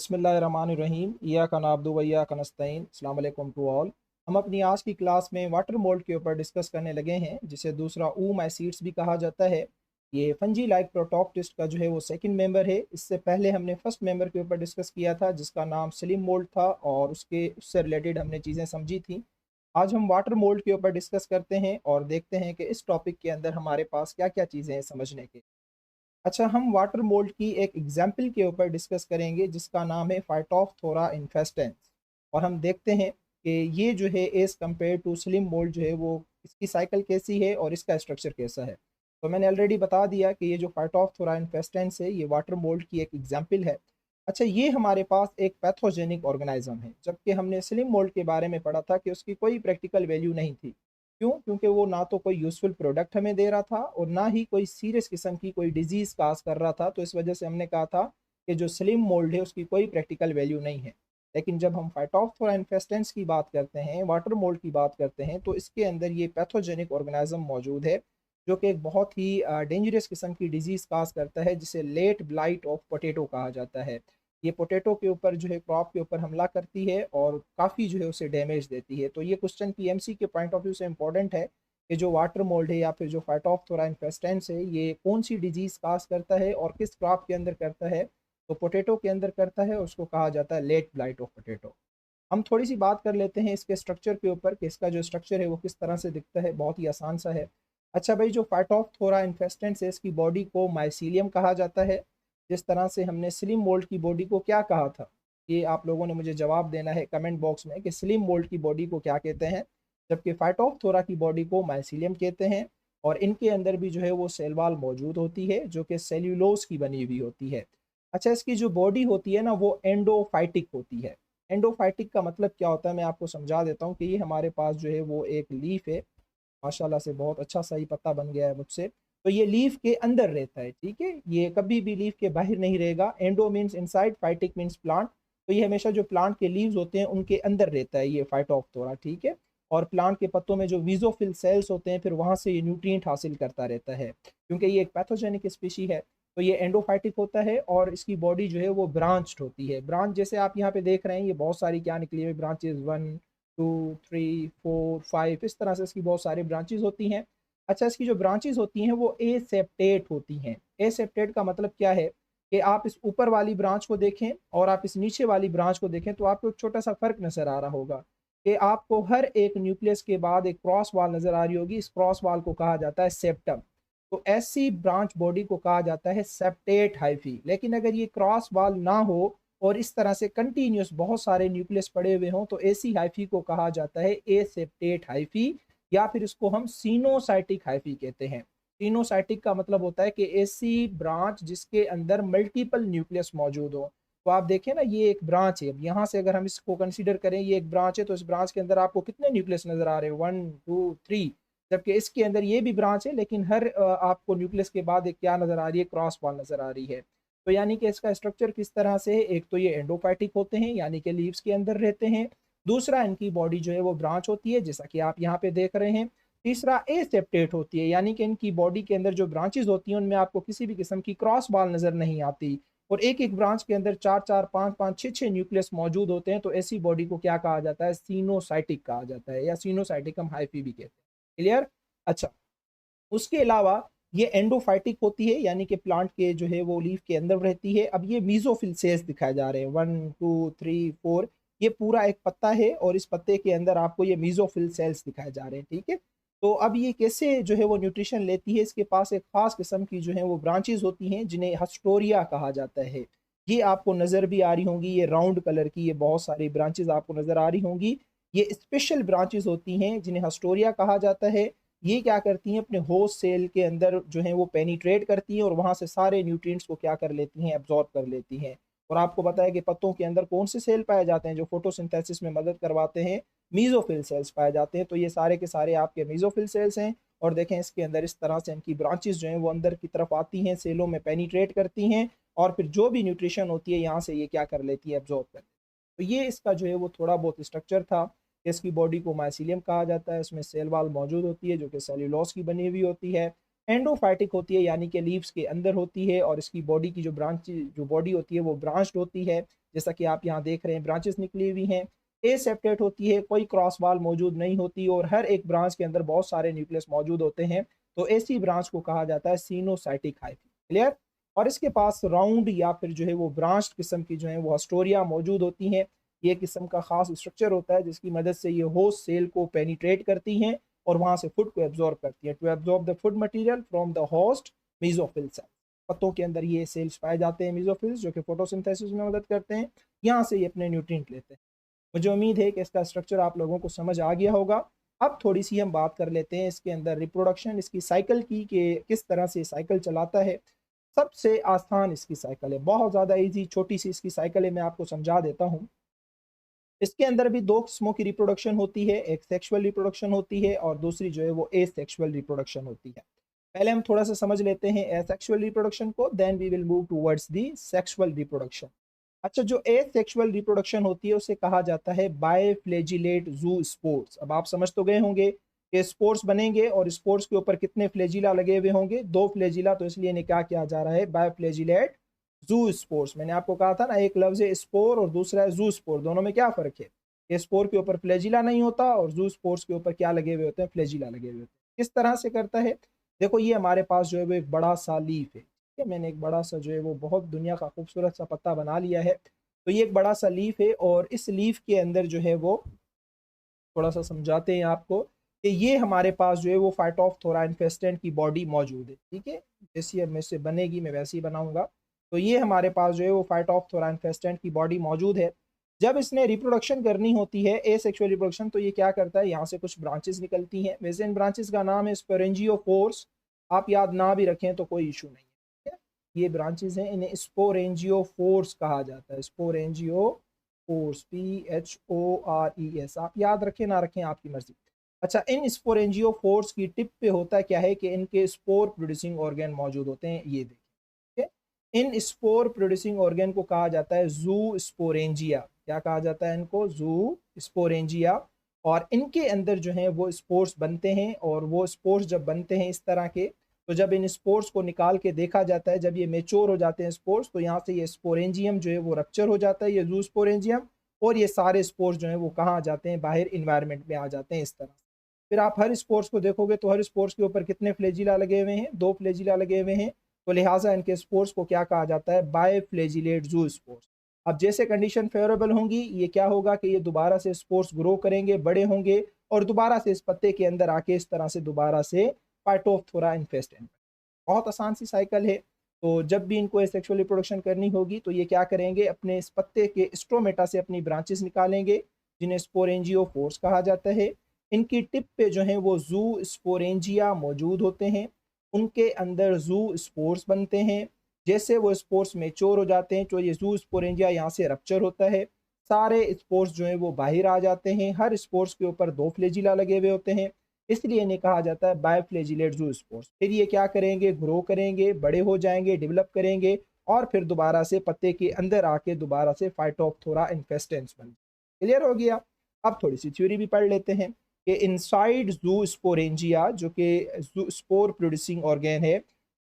बिस्मिल्लाहिर्रहमानिर्रहीम इय्याका नअब्दु व इय्याका नस्तईन। अस्सलाम वालेकुम टू ऑल। हम अपनी आज की क्लास में वाटर मोल्ड के ऊपर डिस्कस करने लगे हैं, जिसे दूसरा ऊम एसिड्स भी कहा जाता है। ये फंजी लाइक प्रोटोक्टिस्ट का जो है वो सेकंड मेंबर है। इससे पहले हमने फर्स्ट मेंबर के ऊपर डिस्कस किया था, जिसका नाम स्लिम मोल्ड था, और उससे रिलेटेड हमने चीज़ें समझी थी। आज हम वाटर मोल्ड के ऊपर डिस्कस करते हैं और देखते हैं कि इस टॉपिक के अंदर हमारे पास क्या क्या चीज़ें हैं समझने के। अच्छा, हम वाटर मोल्ड की एक एग्जाम्पल के ऊपर डिस्कस करेंगे, जिसका नाम है फाइटोफथोरा इन्फेस्टेंस। और हम देखते हैं कि ये जो है as compared to slime mould जो है वो इसकी साइकिल कैसी है और इसका स्ट्रक्चर कैसा है। तो मैंने ऑलरेडी बता दिया कि ये जो फाइटोफथोरा इन्फेस्टेंस है ये वाटर मोल्ड की एक एग्जाम्पल है। अच्छा, ये हमारे पास एक पैथोजेनिक ऑर्गेनाइज्म है, जबकि हमने स्लिम मोल्ड के बारे में पढ़ा था कि उसकी कोई प्रैक्टिकल वैल्यू नहीं थी। क्यों? क्योंकि वो ना तो कोई यूज़फुल प्रोडक्ट हमें दे रहा था और ना ही कोई सीरियस किस्म की कोई डिजीज़ काज़ कर रहा था। तो इस वजह से हमने कहा था कि जो स्लिम मोल्ड है उसकी कोई प्रैक्टिकल वैल्यू नहीं है। लेकिन जब हम फाइटोफथोरा इन्फेस्टेंस की बात करते हैं, वाटर मोल्ड की बात करते हैं, तो इसके अंदर ये पैथोजेनिक ऑर्गेनिज्म मौजूद है, जो कि एक बहुत ही डेंजरस किस्म की डिजीज़ काज़ करता है, जिसे लेट ब्लाइट ऑफ पोटैटो कहा जाता है। ये पोटैटो के ऊपर जो है, क्रॉप के ऊपर हमला करती है और काफ़ी जो है उसे डैमेज देती है। तो ये क्वेश्चन पीएमसी के पॉइंट ऑफ व्यू से इंपॉर्टेंट है कि जो वाटर मोल्ड है या फिर जो फाइटोफथोरा इन्फेस्टेंस है, ये कौन सी डिजीज़ काज करता है और किस क्रॉप के अंदर करता है। तो पोटैटो के अंदर करता है, उसको कहा जाता है लेट ब्लाइट ऑफ पोटैटो। हम थोड़ी सी बात कर लेते हैं इसके स्ट्रक्चर के ऊपर कि इसका जो स्ट्रक्चर है वो किस तरह से दिखता है। बहुत ही आसान सा है। अच्छा भाई, जो फाइटोफथोरा इन्फेस्टेंस है, इसकी बॉडी को माइसीलियम कहा जाता है। जिस तरह से हमने स्लिम मोल्ड की बॉडी को क्या कहा था, ये आप लोगों ने मुझे जवाब देना है कमेंट बॉक्स में कि स्लिम मोल्ड की बॉडी को क्या कहते हैं, जबकि फाइटोफथोरा की बॉडी को माइसीलियम कहते हैं। और इनके अंदर भी जो है वो सेल वॉल मौजूद होती है, जो कि सेल्यूलोज की बनी हुई होती है। अच्छा, इसकी जो बॉडी होती है ना, वो एंडोफाइटिक होती है। एंडोफाइटिक का मतलब क्या होता है, मैं आपको समझा देता हूँ कि ये हमारे पास जो है वो एक लीफ है। माशाल्लाह से बहुत अच्छा सही पत्ता बन गया है मुझसे। तो ये लीफ के अंदर रहता है, ठीक है, ये कभी भी लीफ के बाहर नहीं रहेगा। Endo means inside, phytic means plant. तो ये हमेशा जो प्लांट के लीव्स होते हैं उनके अंदर रहता है ये फाइटोफथोरा, ठीक है। और प्लांट के पत्तों में जो वीजोफिल सेल्स होते हैं, फिर वहां से ये न्यूट्रिएंट हासिल करता रहता है, क्योंकि ये एक पैथोजेनिक स्पीशी है। तो ये एंडोफाइटिक होता है और इसकी बॉडी जो है वो ब्रांच्ड होती है। ब्रांच जैसे आप यहाँ पे देख रहे हैं, ये बहुत सारी क्या निकली हुई ब्रांचेस, 1 2 3 4 5, इस तरह से इसकी बहुत सारी ब्रांचेज होती हैं। अच्छा, इसकी जो ब्रांचेज होती हैं वो ए सेप्टेट होती हैं। ए सेप्टेट का मतलब क्या है कि आप इस ऊपर वाली ब्रांच को देखें और आप इस नीचे वाली ब्रांच को देखें, तो आपको एक छोटा सा फर्क नजर आ रहा होगा कि आपको हर एक न्यूक्लियस के बाद एक क्रॉस वाल नजर आ रही होगी। इस क्रॉस वाल को कहा जाता है सेप्टम। तो ऐसी ब्रांच बॉडी को कहा जाता है सेप्टेट हाइफी। लेकिन अगर ये क्रॉस वाल ना हो और इस तरह से कंटिन्यूस बहुत सारे न्यूक्लियस पड़े हुए हों, तो ऐसी हाइफी को कहा जाता है एसेप्टेट हाइफी, या फिर इसको हम सीनोसाइटिक हाइफी कहते हैं। सीनोसाइटिक का मतलब होता है कि ऐसी ब्रांच जिसके अंदर मल्टीपल न्यूक्लियस मौजूद हो। तो आप देखें ना, ये एक ब्रांच है। अब यहाँ से अगर हम इसको कंसीडर करें, ये एक ब्रांच है, तो इस ब्रांच के अंदर आपको कितने न्यूक्लियस नजर आ रहे हैं? 1 2 3। जबकि इसके अंदर ये भी ब्रांच है, लेकिन हर आपको न्यूक्लियस के बाद एक क्या नजर आ रही है? क्रॉस वॉल नजर आ रही है। तो यानी कि इसका स्ट्रक्चर किस तरह से है? एक तो ये एंडोफाइटिक होते हैं, यानी कि लीव्स के अंदर रहते हैं। दूसरा, इनकी बॉडी जो है वो ब्रांच होती है, जैसा कि आप यहाँ पे देख रहे हैं। तीसरा, एसेप्टेट होती है, यानी कि इनकी बॉडी के अंदर जो ब्रांचेस होती हैं उनमें आपको किसी भी किस्म की क्रॉस बॉल नजर नहीं आती। और एक एक ब्रांच के अंदर 4 4 5 5 6 6 न्यूक्लियस मौजूद होते हैं। तो ऐसी बॉडी को क्या कहा जाता है? सीनोसाइटिक कहा जाता है, या सीनोसाइटिक हम हाइफी भी कहते हैं। क्लियर? अच्छा, उसके अलावा ये एंडोफाइटिक होती है, यानी कि प्लांट के जो है वो लीफ के अंदर रहती है। अब ये मीजोफिल सेल्स दिखाए जा रहे हैं, 1 2 3 4। ये पूरा एक पत्ता है और इस पत्ते के अंदर आपको ये मीजोफिल सेल्स दिखाए जा रहे हैं, ठीक है। तो अब ये कैसे जो है वो न्यूट्रिशन लेती है? इसके पास एक खास किस्म की जो है वो ब्रांचेज होती हैं, जिन्हें हस्टोरिया कहा जाता है। ये आपको नजर भी आ रही होंगी, ये राउंड कलर की ये बहुत सारी ब्रांचेज आपको नजर आ रही होंगी। ये स्पेशल ब्रांचेज होती हैं जिन्हें हस्टोरिया कहा जाता है। ये क्या करती हैं? अपने होस्ट सेल के अंदर जो है वो पेनिट्रेट करती हैं और वहां से सारे न्यूट्रिएंट्स को क्या कर लेती हैं? एब्जॉर्ब कर लेती हैं। और आपको पता है कि पत्तों के अंदर कौन से सेल पाए जाते हैं जो फोटोसिंथेसिस में मदद करवाते हैं? मीजोफिल सेल्स पाए जाते हैं। तो ये सारे के सारे आपके मीजोफिल सेल्स हैं। और देखें, इसके अंदर इस तरह से इनकी ब्रांचेस जो हैं वो अंदर की तरफ आती हैं, सेलों में पेनिट्रेट करती हैं, और फिर जो भी न्यूट्रिशन होती है यहाँ से ये क्या कर लेती है? एब्जॉर्ब कर लेती है। तो ये इसका जो है वो थोड़ा बहुत स्ट्रक्चर था। इसकी बॉडी को माइसीलियम कहा जाता है, इसमें सेल वाल मौजूद होती है जो कि सेल्यूलोज की बनी हुई होती है। एंडोफाइटिक होती है यानी कि लीव्स के अंदर होती है, और इसकी बॉडी की जो बॉडी होती है वो ब्रांच्ड होती है, जैसा कि आप यहाँ देख रहे हैं ब्रांचेस निकली हुई हैं। एसेप्टेट होती है, कोई क्रॉस वाल मौजूद नहीं होती, और हर एक ब्रांच के अंदर बहुत सारे न्यूक्लियस मौजूद होते हैं, तो ऐसी ब्रांच को कहा जाता है सिनोसाइटिक हाइफी। क्लियर। और इसके पास राउंड या फिर जो है वो ब्रांच किस्म की जो है वो अस्टोरिया मौजूद होती हैं। ये किस्म का खास स्ट्रक्चर होता है जिसकी मदद से ये होस्ट सेल को पेनिट्रेट करती हैं और वहां से फूड को एब्जॉर्ब करती है, to absorb the food material from the host mesophyll cell. पत्तों के अंदर ये सेल्स पाए जाते हैं मेसोफिल्स, जो कि फोटोसिंथेसिस में मदद करते हैं, यहाँ से ये अपने न्यूट्रिएंट लेते हैं। मुझे उम्मीद है कि इसका स्ट्रक्चर आप लोगों को समझ आ गया होगा। अब थोड़ी सी हम बात कर लेते हैं इसके अंदर रिप्रोडक्शन, इसकी साइकिल की, कि किस तरह से साइकिल चलाता है। सबसे आसान इसकी साइकिल है, बहुत ज़्यादा इजी, छोटी सी इसकी साइकिल है, मैं आपको समझा देता हूँ। इसके अंदर भी दो किस्मों की रिप्रोडक्शन होती है, एक सेक्सुअल रिप्रोडक्शन होती है और दूसरी जो है वो एसेक्सुअल रिप्रोडक्शन होती है। पहले हम थोड़ा सा समझ लेते हैं एसेक्सुअल रिप्रोडक्शन को, then we will move towards the sexual reproduction. अच्छा, जो एसेक्सुअल रिप्रोडक्शन होती है उसे कहा जाता है बायफ्लेजिलेट जू स्पोर्स। अब आप समझ तो गए होंगे कि स्पोर्स बनेंगे और स्पोर्स के ऊपर कितने फ्लेजिला लगे हुए होंगे, दो फ्लेजिला, तो इसलिए इन्हें क्या किया जा रहा है, बायफ्लेजिलेट जू स्पोर्स। मैंने आपको कहा था ना, एक लफ्ज है स्पोर और दूसरा है जू स्पोर, दोनों में क्या फर्क है, ये स्पोर के ऊपर फ्लेजिला नहीं होता और जू स्पोर्स के ऊपर क्या लगे हुए होते हैं, फ्लेजिला लगे हुए होते हैं। किस तरह से करता है, देखो ये हमारे पास जो है वो एक बड़ा सा लीफ है, ठीक है, मैंने एक बड़ा सा जो है वो बहुत दुनिया का खूबसूरत सा पत्ता बना लिया है। तो ये एक बड़ा सा लीफ है और इस लीफ के अंदर जो है वो थोड़ा सा समझाते हैं आपको कि ये हमारे पास जो है वो फाइटोप्थोरा इन्फेस्टेंट की बॉडी मौजूद है, ठीक है, जैसी अब मेरे से बनेगी मैं वैसे ही बनाऊंगा। तो ये हमारे पास जो है वो फाइटोप्थोरा इन्फेस्टेंट की बॉडी मौजूद है। जब इसने रिप्रोडक्शन करनी होती है, एसेक्सुअल रिप्रोडक्शन, तो ये क्या करता है, यहाँ से कुछ ब्रांचेस निकलती हैं, वैसे इन ब्रांचेस का नाम है स्पोरेंजियोफोर्स। आप याद ना भी रखें तो कोई इशू नहीं है, ठीक है? ये ब्रांचेस हैं, इन्हें स्पोरेंजियोफोर्स कहा जाता है, स्पोरेंजियो फोर्स, PHORES। आप याद रखें ना रखें आपकी मर्जी। अच्छा, इन स्पोरेंजियो फोर्स की टिप पे होता क्या है कि इनके स्पोर प्रोड्यूसिंग ऑर्गन मौजूद होते हैं, ये देखिए, ठीक है? इन स्पोर प्रोड्यूसिंग ऑर्गन को कहा जाता है जू स्पोरेंजिया। क्या कहा जाता है इनको, जू स्पोरेंजिया। और इनके अंदर जो है वो स्पोर्स बनते हैं, और वो स्पोर्स जब बनते हैं इस तरह के, तो जब इन स्पोर्स को निकाल के देखा जाता है, जब ये मेच्योर हो जाते हैं स्पोर्स, तो यहाँ से ये स्पोरेंजियम जो है वो रप्चर हो जाता है, ये जू स्पोरेंजियम, और ये सारे स्पोर्स जो हैं वो कहाँ आ जाते हैं, बाहर इन्वायरमेंट में आ जाते हैं इस तरह। फिर आप हर स्पोर्स को देखोगे तो हर स्पोर्स के ऊपर कितने फ्लेजिला लगे हुए हैं, दो फ्लेजिला लगे हुए हैं, तो लिहाजा इनके स्पोर्स को क्या कहा जाता है, बायफ्लेजिलेट जू स्पोर्स। अब जैसे कंडीशन फेवरेबल होंगी, ये क्या होगा कि ये दोबारा से स्पोर्स ग्रो करेंगे, बड़े होंगे, और दोबारा से इस पत्ते के अंदर आके इस तरह से दोबारा से फाइटोप्थोरा इन्फेस्टेंट। बहुत आसान सी साइकिल है। तो जब भी इनको सेक्सुअल रिप्रोडक्शन करनी होगी तो ये क्या करेंगे, अपने इस पत्ते के स्ट्रोमेटा से अपनी ब्रांचेस निकालेंगे, जिन्हें स्पोरेंजियो फोर्स कहा जाता है। इनकी टिप पे जो है वो जू स्पोरेंजिया मौजूद होते हैं, उनके अंदर जू स्पोर्स बनते हैं। जैसे वो स्पोर्स मेच्योर हो जाते हैं, तो ये जू स्पोरेंजिया यहाँ से रप्चर होता है, सारे स्पोर्स जो है वो बाहर आ जाते हैं। हर स्पोर्स के ऊपर दो फ्लेजिला लगे हुए होते हैं, इसलिए इन्हें कहा जाता है बायोफ्लेजिलेट जूस्पोर्स। फिर ये क्या करेंगे, ग्रो करेंगे, बड़े हो जाएंगे, डेवलप करेंगे, और फिर दोबारा से पत्ते के अंदर आके दोबारा से फाइटोप्थोरा इन्फेस्टेंस बन। क्लियर हो गया। अब थोड़ी सी थ्योरी भी पढ़ लेते हैं कि इनसाइड जू स्पोरेंजिया, जो कि स्पोर प्रोड्यूसिंग ऑर्गेन है,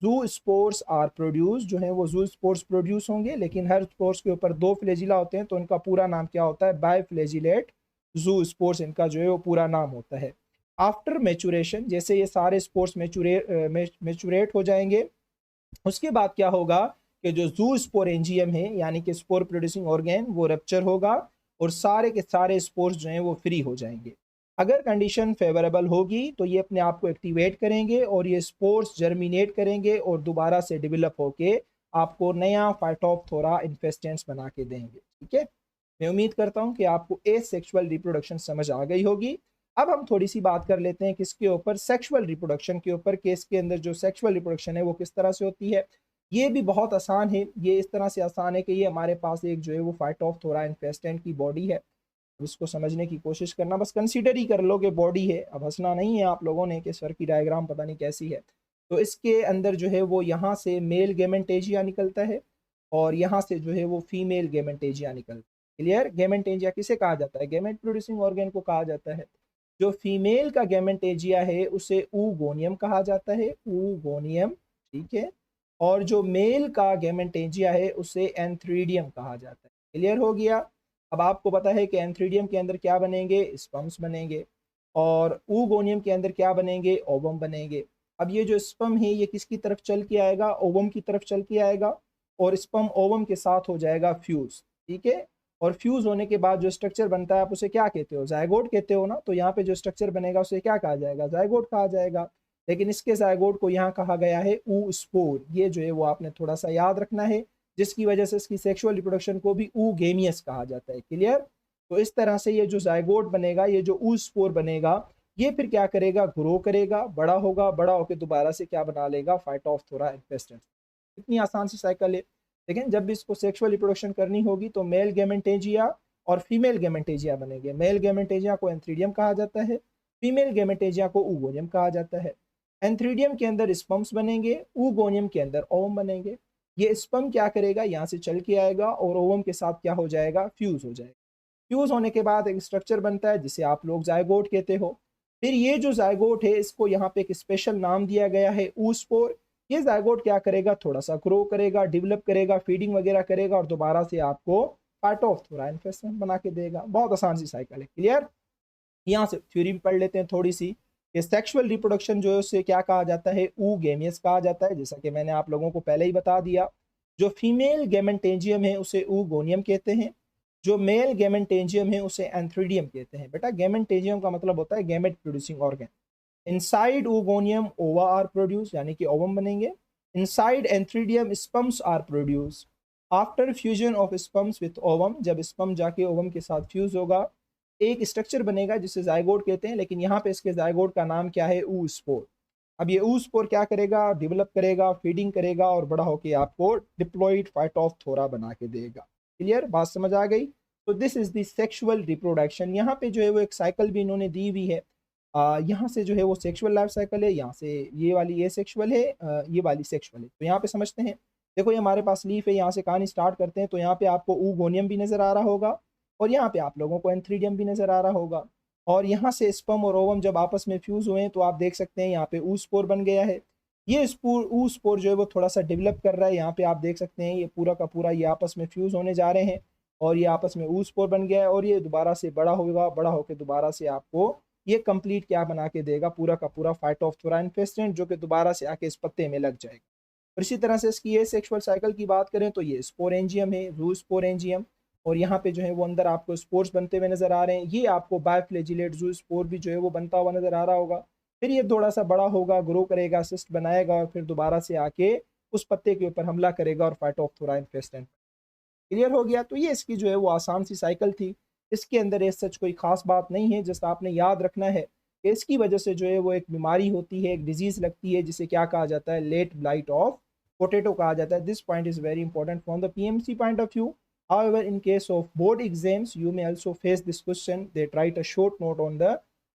जू स्पोर्स आर प्रोड्यूस, जो है वो जू स्पोर्स प्रोड्यूस होंगे, लेकिन हर स्पोर्स के ऊपर दो फ्लेजिला होते हैं, तो इनका पूरा नाम क्या होता है, बायोफ्लेजिलेट जू स्पोर्स, इनका जो है वो पूरा नाम होता है। आफ्टर मेचुरेशन, जैसे ये सारे स्पोर्स मेचुरेट हो जाएंगे, उसके बाद क्या होगा कि जो जू स्पोरेंजियम है यानी कि स्पोर प्रोड्यूसिंग ऑर्गेन, वो रप्चर होगा और सारे के सारे स्पोर्स जो हैं वो फ्री हो जाएंगे। अगर कंडीशन फेवरेबल होगी तो ये अपने आप को एक्टिवेट करेंगे और ये स्पोर्स जर्मिनेट करेंगे और दोबारा से डेवलप होके आपको नया फाइटोप्थोरा इन्फेस्टेंट्स बना के देंगे, ठीक है। मैं उम्मीद करता हूँ कि आपको एसेक्सुअल रिप्रोडक्शन समझ आ गई होगी। अब हम थोड़ी सी बात कर लेते हैं किसके ऊपर, सेक्सुअल रिप्रोडक्शन के ऊपर, कि इसके अंदर जो सेक्सुअल रिप्रोडक्शन है वो किस तरह से होती है। ये भी बहुत आसान है, ये इस तरह से आसान है कि ये हमारे पास एक जो है वो फाइटोप्थोरा इन्फेस्टेंट की बॉडी है। इसको समझने की कोशिश करना, बस कंसीडर ही कर लो कि बॉडी है, अब हंसना नहीं है आप लोगों ने कि सर की डायग्राम पता नहीं कैसी है। तो इसके अंदर जो है वो यहाँ से मेल गेमेंटेजिया निकलता है और यहाँ से जो है वो फीमेल गेमेंटेजिया निकलता है। क्लियर। गेमेंटेजिया किसे कहा जाता है, गेमेट प्रोड्यूसिंग ऑर्गन को कहा जाता है। जो फीमेल का गैमेटेजिया है उसे oogonia कहा जाता है, oogonia, ठीक है। और जो मेल का गैमेटेजिया है उसे एंथ्रीडियम कहा जाता है। क्लियर हो गया। अब आपको पता है कि एंथ्रीडियम के अंदर क्या बनेंगे, स्पर्म्स बनेंगे, और oogonia के अंदर क्या बनेंगे, ओवम बनेंगे। अब ये जो स्पर्म है ये किसकी तरफ चल के आएगा, ओवम की तरफ चल के आएगा, और स्पर्म ओवम के साथ हो जाएगा फ्यूज, ठीक है। और फ्यूज होने के बाद जो स्ट्रक्चर बनता है आप उसे क्या कहते हो, जायगोट कहते हो ना। तो यहाँ पे जो स्ट्रक्चर बनेगा उसे क्या कहा जाएगा, जायगोट कहा जाएगा। लेकिन इसके जायगोट को यहाँ कहा गया है ऊ स्पोर। ये जो है वो आपने थोड़ा सा याद रखना है, जिसकी वजह से इसकी सेक्सुअल रिप्रोडक्शन को भी ऊगेमियस कहा जाता है। क्लियर। तो इस तरह से ये जो जायगोट बनेगा, ये जो ऊ स्पोर बनेगा, ये फिर क्या करेगा, ग्रो करेगा, बड़ा होगा, बड़ा होकर दोबारा से क्या बना लेगा, फाइटोफथोरा इन्फेस्टेंस। इतनी आसान सी साइकिल है। लेकिन जब भी इसको सेक्सुअल रिप्रोडक्शन करनी होगी तो मेल गैमेटेजिया और फीमेल गैमेटेजिया बनेंगे। मेल गैमेटेजिया को एंथ्रीडियम कहा जाता है, फीमेल गैमेटेजिया को oogonia कहा जाता है। एंथ्रीडियम के अंदर स्पर्म्स बनेंगे, oogonia के अंदर ओवम बनेंगे। ये स्पर्म क्या करेगा, यहाँ से चल के आएगा और ओवम के साथ क्या हो जाएगा, फ्यूज हो जाएगा। फ्यूज होने के बाद एक स्ट्रक्चर बनता है जिसे आप लोग जायगोट कहते हो। फिर ये जो जायगोट है इसको यहाँ पे एक स्पेशल नाम दिया गया है ऊस्पोर। ये जायगोट क्या करेगा, थोड़ा सा ग्रो करेगा, डेवलप करेगा, फीडिंग वगैरह करेगा, और दोबारा से आपको फाइटोफथोरा इन्फेस्टेंस बना के देगा। बहुत आसान सी साइकिल है। क्लियर। यहाँ से थ्योरी भी पढ़ लेते हैं थोड़ी सी, कि सेक्सुअल रिप्रोडक्शन जो है उसे क्या कहा जाता है, oogenesis कहा जाता है, जैसा कि मैंने आप लोगों को पहले ही बता दिया। जो फीमेल गैमेटेजियम है उसे oogonia कहते हैं, जो मेल गैमेटेजियम है उसे एंथ्रीडियम कहते हैं। बेटा गैमेटेजियम का मतलब होता है gamete producing organ. Inside oogonia ova are produce, यानी कि ओवम बनेंगे। Inside antheridium sperms are produce. After fusion of sperms with ovum, जब स्पर्म जाके ओवम के साथ फ्यूज होगा, एक स्ट्रक्चर बनेगा जिसे जायगोट कहते हैं। लेकिन यहाँ पे इसके जायगोट का नाम क्या है, ऊ स्पोर। अब ये ऊ स्पोर क्या करेगा, डेवलप करेगा, फीडिंग करेगा, और बड़ा होके आपको डिप्लॉइड फाइटोफथोरा बना के देगा। क्लियर, बात समझ आ गई। तो this is the sexual reproduction. यहाँ पे जो है वो एक साइकिल भी इन्होंने दी हुई है। यहाँ से जो है वो सेक्सुअल लाइफ साइकिल है, यहाँ से ये वाली ये सेक्सुअल है, ये वाली सेक्सुअल है। तो यहाँ पे समझते हैं। देखो ये हमारे पास लीफ है, यहाँ से कहानी स्टार्ट करते हैं। तो यहाँ पे आपको oogonia भी नजर आ रहा होगा, और यहाँ पे आप लोगों को एंथ्रीडियम भी नजर आ रहा होगा। और यहाँ से स्पर्म और ओवम जब आपस में फ्यूज हुए हैं तो आप देख सकते हैं यहाँ पे ऊ स्पोर बन गया है। ये स्पोर, ऊ स्पोर जो है वो थोड़ा सा डेवलप कर रहा है। यहाँ पे आप देख सकते हैं ये पूरा का पूरा ये आपस में फ्यूज होने जा रहे हैं, और ये आपस में ऊ स्पोर बन गया है, और ये दोबारा से बड़ा होगा, बड़ा होकर दोबारा से आपको ये कंप्लीट क्या बना के देगा, पूरा का पूरा फाइटोफथोरा इन्फेस्टेंट, जो कि दोबारा से आके इस पत्ते में लग जाएगा। और इसी तरह से इसकी ये सेक्सुअल साइकिल की बात करें तो ये स्पोरेंजियम है, रू स्पोरेंजियम। और यहाँ पे जो है वो अंदर आपको स्पोर्स बनते हुए नजर आ रहे हैं। ये आपको बायोफ्लैजिलेट जू स्पोर भी जो है वो बनता हुआ नजर आ रहा होगा। फिर ये थोड़ा सा बड़ा होगा, ग्रो करेगा, सिस्ट बनाएगा, और फिर दोबारा से आके उस पत्ते के ऊपर हमला करेगा और फाइटोफथोरा इन्फेस्टेंट। क्लियर हो गया। तो ये इसकी जो है वो आसान सी साइकिल थी। इसके अंदर ऐसा सच कोई खास बात नहीं है। जस्ट आपने याद रखना है कि इसकी वजह से जो है वो एक बीमारी होती है, एक डिजीज लगती है, जिसे क्या कहा जाता है, लेट ब्लाइट ऑफ पोटैटो कहा जाता है। This point is very important from the PMC point of view. However, in case of board exams, you may also face this question. They write a short note on the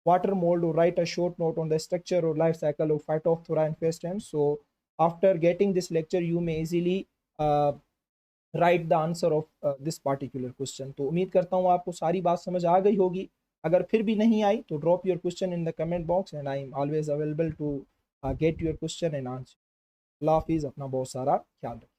water mold, or write a short note on the structure or life cycle of Phytophthora infestans. So, after getting this lecture, you may easily write the answer of this particular question. तो उम्मीद करता हूँ आपको सारी बात समझ आ गई होगी। अगर फिर भी नहीं आई तो drop your question in the comment box, and I am always available to get your question and answer. अल्लाह हाफिज़, अपना बहुत सारा ख्याल रखें।